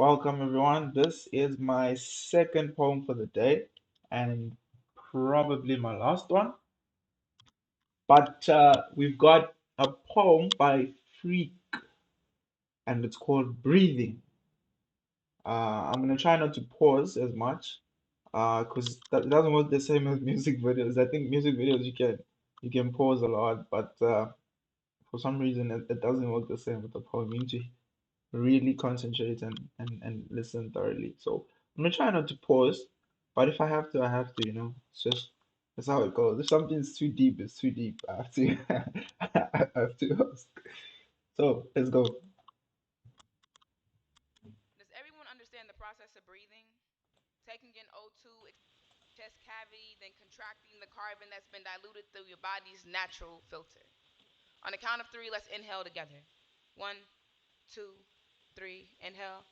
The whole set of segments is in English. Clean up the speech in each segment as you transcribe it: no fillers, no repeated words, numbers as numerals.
Welcome everyone. This is my second poem for the day and probably my last one. But we've got a poem by Free and it's called Breathing. I'm gonna try not to pause as much because that doesn't work the same as music videos. I think music videos you can pause a lot, but for some reason it doesn't work the same with the poem. You need to really concentrate and listen thoroughly. So I'm gonna try not to pause, but if I have to, I have to, It's just that's how it goes. If something's too deep, it's too deep. I have to I have to ask. So let's go. Does everyone understand the process of breathing? Taking in O2, chest cavity, then contracting the carbon that's been diluted through your body's natural filter. On the count of three, let's inhale together. One, two, three, inhale.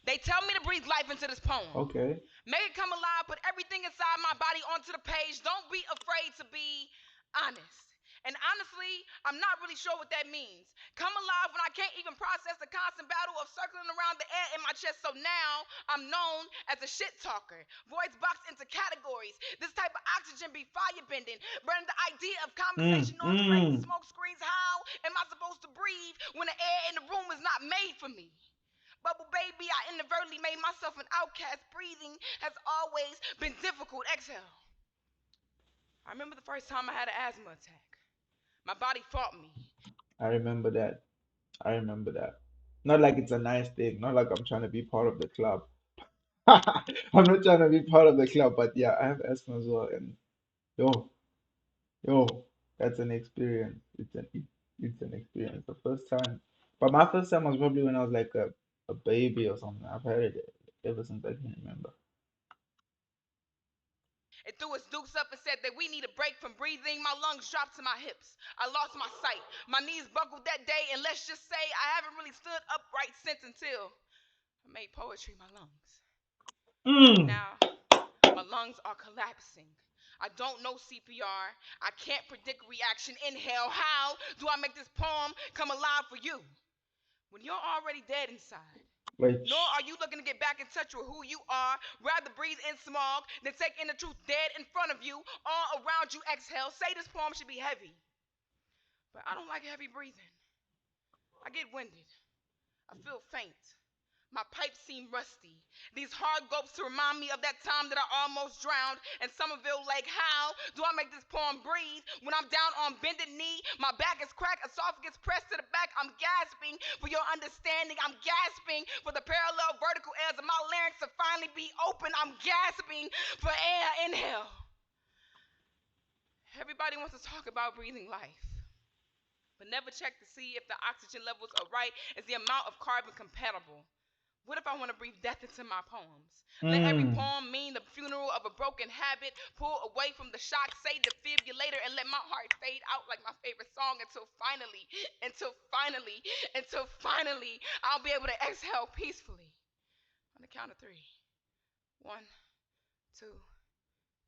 They tell me to breathe life into this poem. Okay. Make it come alive, put everything inside my body onto the page. Don't be afraid to be honest. And honestly, I'm not really sure what that means. Come alive when I can't even process the constant battle of circling around the air in my chest. So now I'm known as a shit talker. Voice boxed into categories. This type of oxygen be fire bending. Burning the idea of Mm, conversation on flames, mm. smoke screens. How am I supposed to breathe when the air in the room is not made for me? Bubble baby, I inadvertently made myself an outcast. Breathing has always been difficult. Exhale. I remember the first time I had an asthma attack. My body fought me. I remember that. I remember that. Not like it's a nice thing. Not like I'm trying to be part of the club. I'm not trying to be part of the club, but yeah, I have asthma as well, and yo, yo, that's an experience. It's an experience. The first time, but my first time was probably when I was like a baby or something. I've had it ever since I can remember. It threw its dukes up and said that we need a break from breathing. My lungs dropped to my hips. I lost my sight. My knees buckled that day, and let's just say I haven't really stood upright since until I made poetry my lungs. Mm. Now, my lungs are collapsing. I don't know CPR. I can't predict reaction. Inhale. How do I make this poem come alive for you when you're already dead inside? Like, Nor are you looking to get back in touch with who you are. Rather breathe in smog than take in the truth dead in front of you, all around you. Exhale. Say this poem should be heavy, but I don't like heavy breathing. I get winded. I feel faint. My pipes seem rusty. These hard gulps to remind me of that time that I almost drowned in Somerville Lake. How do I make this poem breathe when I'm down on bended knee? My back is cracked, esophagus pressed to the back. I'm gasping for your understanding. I'm gasping for the parallel vertical airs of my larynx to finally be open. I'm gasping for air. Inhale. Everybody wants to talk about breathing life, but never check to see if the oxygen levels are right. Is the amount of carbon compatible? What if I want to breathe death into my poems? Let every mm. poem mean the funeral of a broken habit. Pull away from the shock, say defibrillator, and let my heart fade out like my favorite song until finally, I'll be able to exhale peacefully. On the count of three. One, two,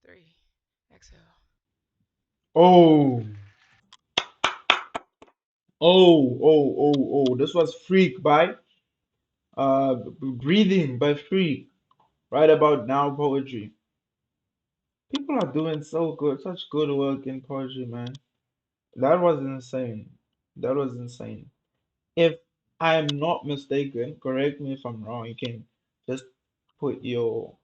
three. Exhale. Oh, oh. This was Freak by Breathing by Freak. Right about now, poetry. People are doing so good, such good work in poetry, man. That was insane. That was insane. If I'm not mistaken, correct me if I'm wrong, you can just put your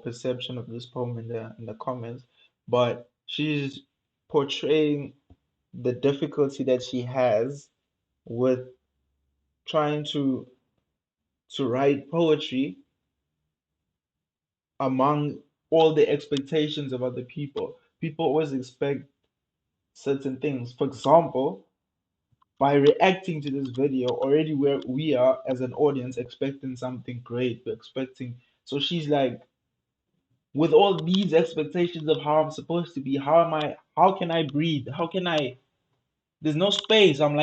perception of this poem in the comments. But she's portraying the difficulty that she has with trying to write poetry among all the expectations of other people. People always expect certain things. For example, by reacting to this video, already where we are as an audience expecting something great. We're expecting. So she's like, with all these expectations of how I'm supposed to be, how can I breathe? How can I, there's no space. I'm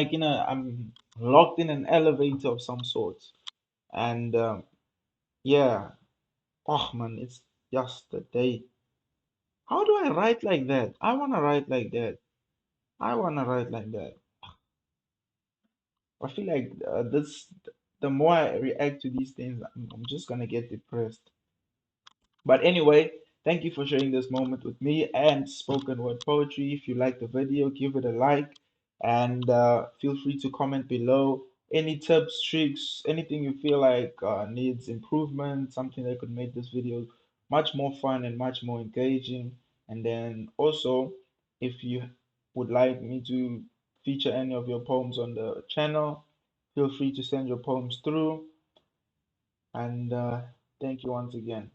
locked in an elevator of some sort. And yeah, oh man, it's just the day. How do I write like that? I want to write like that. I want to write like that. I feel like the more I react to these things, I'm just gonna get depressed. But anyway, thank you for sharing this moment with me and spoken word poetry. If you like the video, give it a like and feel free to comment below. Any tips, tricks, anything you feel like needs improvement, something that could make this video much more fun and much more engaging. And then also, if you would like me to feature any of your poems on the channel, feel free to send your poems through. And thank you once again.